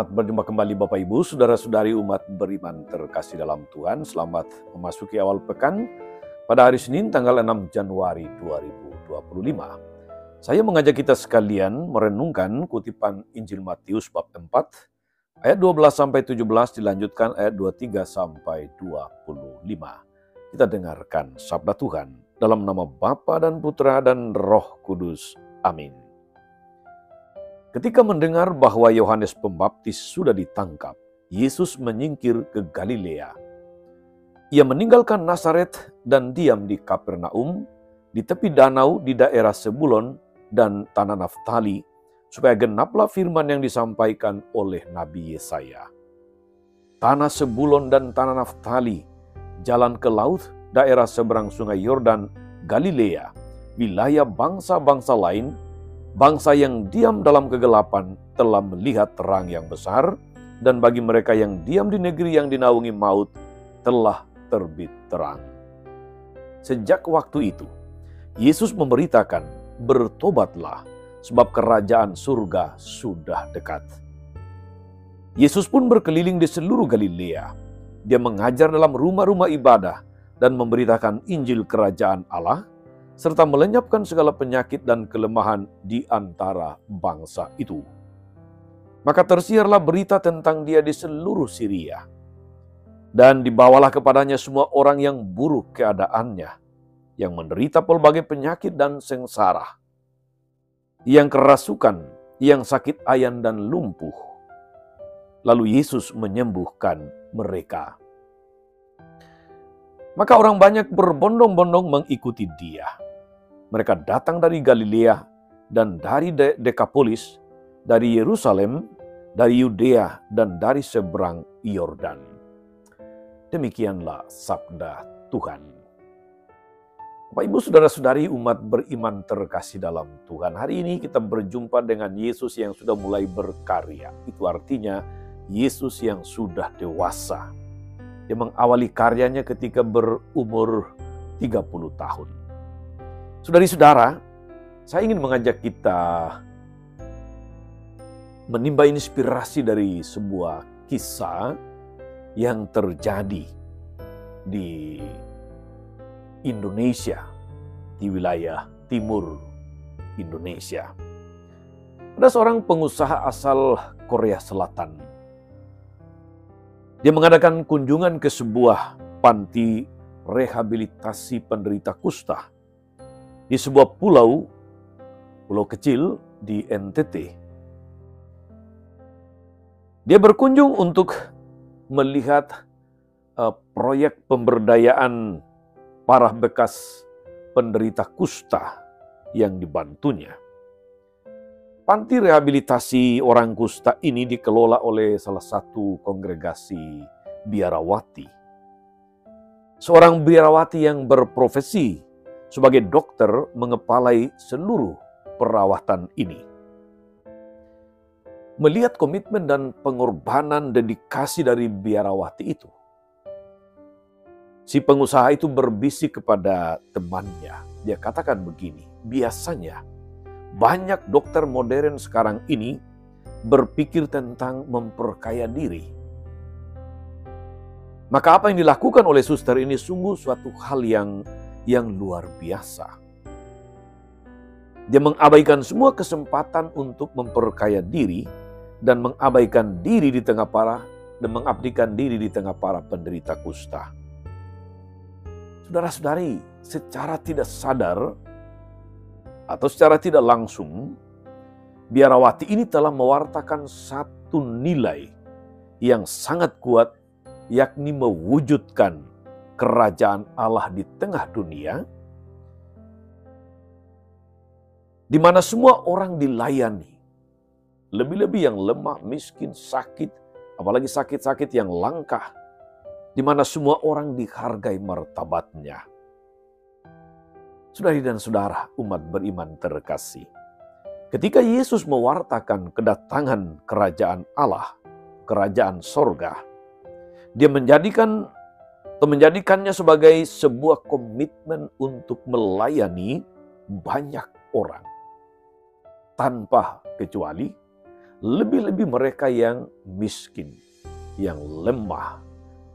Selamat berjumpa kembali Bapak Ibu, Saudara-saudari umat beriman terkasih dalam Tuhan. Selamat memasuki awal pekan pada hari Senin tanggal 6 Januari 2025. Saya mengajak kita sekalian merenungkan kutipan Injil Matius bab 4 ayat 12-17 dilanjutkan ayat 23-25. Kita dengarkan sabda Tuhan dalam nama Bapa dan Putra dan Roh Kudus. Amin. Ketika mendengar bahwa Yohanes Pembaptis sudah ditangkap, Yesus menyingkir ke Galilea. Ia meninggalkan Nazaret dan diam di Kapernaum, di tepi danau di daerah Sebulon dan tanah Naftali, supaya genaplah firman yang disampaikan oleh Nabi Yesaya. Tanah Sebulon dan tanah Naftali, jalan ke laut, daerah seberang sungai Yordan, Galilea, wilayah bangsa-bangsa lain, bangsa yang diam dalam kegelapan telah melihat terang yang besar, dan bagi mereka yang diam di negeri yang dinaungi maut telah terbit terang. Sejak waktu itu, Yesus memberitakan, "Bertobatlah, sebab kerajaan surga sudah dekat." Yesus pun berkeliling di seluruh Galilea. Dia mengajar dalam rumah-rumah ibadah dan memberitakan Injil kerajaan Allah, serta melenyapkan segala penyakit dan kelemahan di antara bangsa itu. Maka tersiarlah berita tentang dia di seluruh Syria. Dan dibawalah kepadanya semua orang yang buruk keadaannya, yang menderita pelbagai penyakit dan sengsara, yang kerasukan, yang sakit ayan dan lumpuh. Lalu Yesus menyembuhkan mereka. Maka orang banyak berbondong-bondong mengikuti dia. Mereka datang dari Galilea dan dari Dekapolis, dari Yerusalem, dari Yudea, dan dari seberang Yordan. Demikianlah sabda Tuhan. Bapak Ibu Saudara-saudari umat beriman terkasih dalam Tuhan. Hari ini kita berjumpa dengan Yesus yang sudah mulai berkarya. Itu artinya Yesus yang sudah dewasa. Dia mengawali karyanya ketika berumur 30 tahun. Saudari-saudara, saya ingin mengajak kita menimba inspirasi dari sebuah kisah yang terjadi di Indonesia, di wilayah timur Indonesia. Ada seorang pengusaha asal Korea Selatan. Dia mengadakan kunjungan ke sebuah panti rehabilitasi penderita kusta di sebuah pulau kecil di NTT. Dia berkunjung untuk melihat proyek pemberdayaan para bekas penderita kusta yang dibantunya. Panti rehabilitasi orang kusta ini dikelola oleh salah satu kongregasi biarawati. Seorang biarawati yang berprofesi sebagai dokter mengepalai seluruh perawatan ini. Melihat komitmen dan pengorbanan dedikasi dari biarawati itu, si pengusaha itu berbisik kepada temannya. Dia katakan begini, biasanya banyak dokter modern sekarang ini berpikir tentang memperkaya diri. Maka apa yang dilakukan oleh suster ini sungguh suatu hal yang luar biasa. Dia mengabaikan semua kesempatan untuk memperkaya diri dan mengabaikan diri di tengah dan mengabdikan diri di tengah para penderita kusta. Saudara-saudari, secara tidak sadar atau secara tidak langsung, biarawati ini telah mewartakan satu nilai yang sangat kuat, yakni mewujudkan kerajaan Allah di tengah dunia, di mana semua orang dilayani, lebih-lebih yang lemah, miskin, sakit, apalagi sakit-sakit yang langka, di mana semua orang dihargai martabatnya. Saudari dan saudara, umat beriman terkasih, ketika Yesus mewartakan kedatangan kerajaan Allah, kerajaan sorga, dia menjadikannya sebagai sebuah komitmen untuk melayani banyak orang tanpa kecuali, lebih-lebih mereka yang miskin, yang lemah,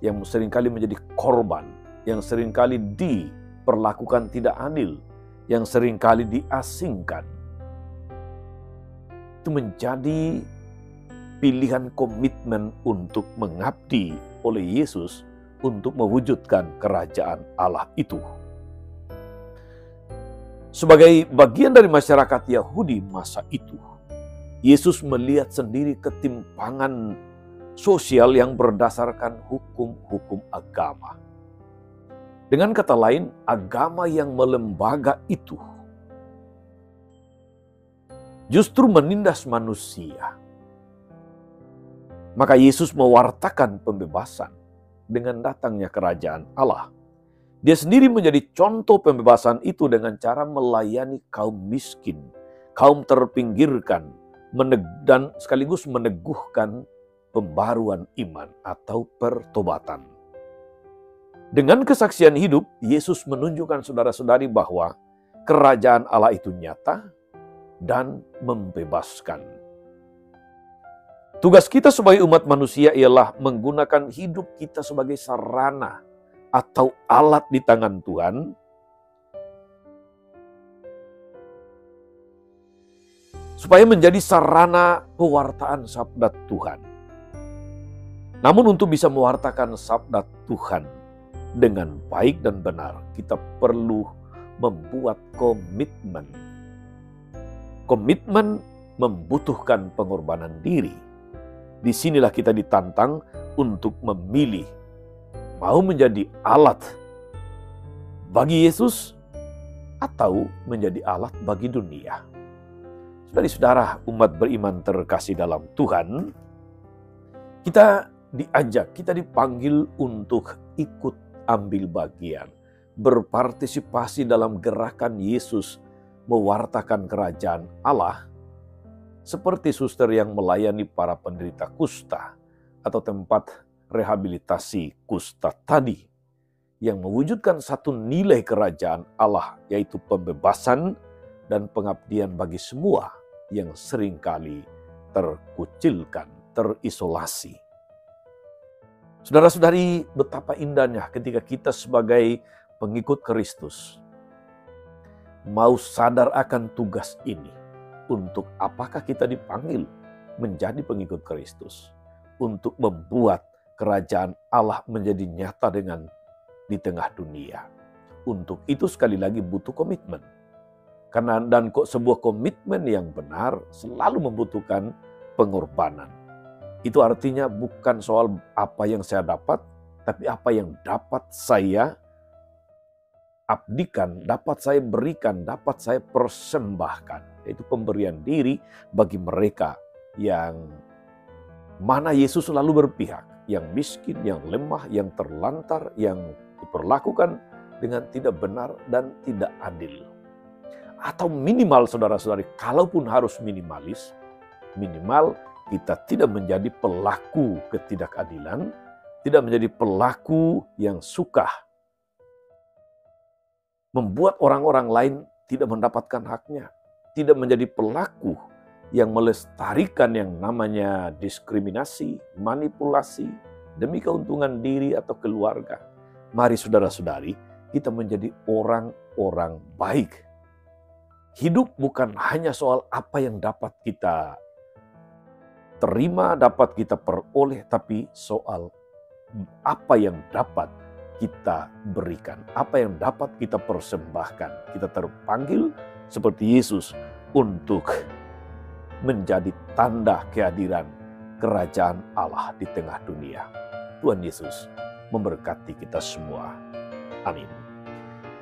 yang seringkali menjadi korban, yang seringkali diperlakukan tidak adil, yang seringkali diasingkan. Itu menjadi pilihan komitmen untuk mengabdi oleh Yesus untuk mewujudkan kerajaan Allah itu. Sebagai bagian dari masyarakat Yahudi masa itu, Yesus melihat sendiri ketimpangan sosial yang berdasarkan hukum-hukum agama. Dengan kata lain, agama yang melembaga itu justru menindas manusia. Maka Yesus mewartakan pembebasan dengan datangnya kerajaan Allah. Dia sendiri menjadi contoh pembebasan itu dengan cara melayani kaum miskin, kaum terpinggirkan, dan sekaligus meneguhkan pembaruan iman atau pertobatan. Dengan kesaksian hidup, Yesus menunjukkan saudara-saudari bahwa kerajaan Allah itu nyata dan membebaskan. Tugas kita sebagai umat manusia ialah menggunakan hidup kita sebagai sarana atau alat di tangan Tuhan supaya menjadi sarana pewartaan sabda Tuhan. Namun untuk bisa mewartakan sabda Tuhan dengan baik dan benar, kita perlu membuat komitmen. Komitmen membutuhkan pengorbanan diri. Disinilah kita ditantang untuk memilih mau menjadi alat bagi Yesus atau menjadi alat bagi dunia. Saudara-saudara umat beriman terkasih dalam Tuhan, kita diajak, kita dipanggil untuk ikut ambil bagian, berpartisipasi dalam gerakan Yesus mewartakan kerajaan Allah, seperti suster yang melayani para penderita kusta atau tempat rehabilitasi kusta tadi, yang mewujudkan satu nilai kerajaan Allah, yaitu pembebasan dan pengabdian bagi semua yang seringkali terkucilkan, terisolasi. Saudara-saudari, betapa indahnya ketika kita sebagai pengikut Kristus mau sadar akan tugas ini. Untuk apakah kita dipanggil menjadi pengikut Kristus? Untuk membuat kerajaan Allah menjadi nyata di tengah dunia. Untuk itu sekali lagi butuh komitmen. Dan sebuah komitmen yang benar selalu membutuhkan pengorbanan. Itu artinya bukan soal apa yang saya dapat, tapi apa yang dapat saya abdikan, dapat saya berikan, dapat saya persembahkan. Yaitu pemberian diri bagi mereka yang mana Yesus selalu berpihak. Yang miskin, yang lemah, yang terlantar, yang diperlakukan dengan tidak benar dan tidak adil. Atau minimal saudara-saudari, kalaupun harus minimalis, minimal kita tidak menjadi pelaku ketidakadilan, tidak menjadi pelaku yang suka membuat orang-orang lain tidak mendapatkan haknya, tidak menjadi pelaku yang melestarikan yang namanya diskriminasi, manipulasi, demi keuntungan diri atau keluarga. Mari saudara-saudari, kita menjadi orang-orang baik. Hidup bukan hanya soal apa yang dapat kita terima, dapat kita peroleh, tapi soal apa yang dapat kita berikan, apa yang dapat kita persembahkan. Kita terpanggil seperti Yesus untuk menjadi tanda kehadiran kerajaan Allah di tengah dunia. Tuhan Yesus memberkati kita semua. Amin.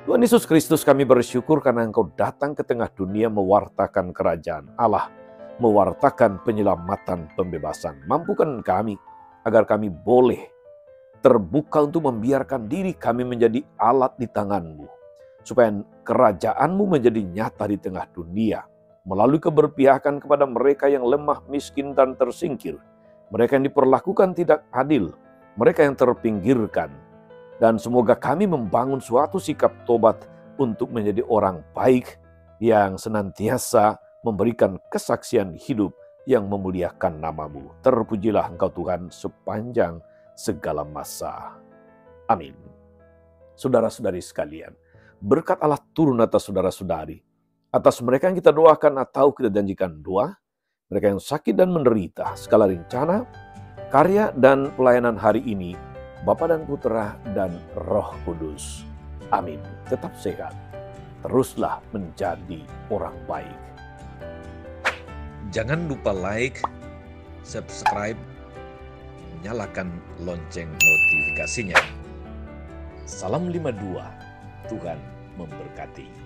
Tuhan Yesus Kristus, kami bersyukur karena Engkau datang ke tengah dunia mewartakan kerajaan Allah, mewartakan penyelamatan, pembebasan. Mampukan kami agar kami boleh terbuka untuk membiarkan diri kami menjadi alat di tangan-Mu, supaya kerajaan-Mu menjadi nyata di tengah dunia, melalui keberpihakan kepada mereka yang lemah, miskin, dan tersingkir, mereka yang diperlakukan tidak adil, mereka yang terpinggirkan. Dan semoga kami membangun suatu sikap tobat untuk menjadi orang baik yang senantiasa memberikan kesaksian hidup yang memuliakan nama-Mu. Terpujilah Engkau Tuhan sepanjang segala masa. Amin. Saudara-saudari sekalian, berkat Allah turun atas saudara-saudari, atas mereka yang kita doakan atau kita janjikan doa, mereka yang sakit dan menderita, segala rencana, karya dan pelayanan hari ini, Bapa dan Putra dan Roh Kudus. Amin. Tetap sehat. Teruslah menjadi orang baik. Jangan lupa like, subscribe, nyalakan lonceng notifikasinya. Salam 52, Tuhan memberkati.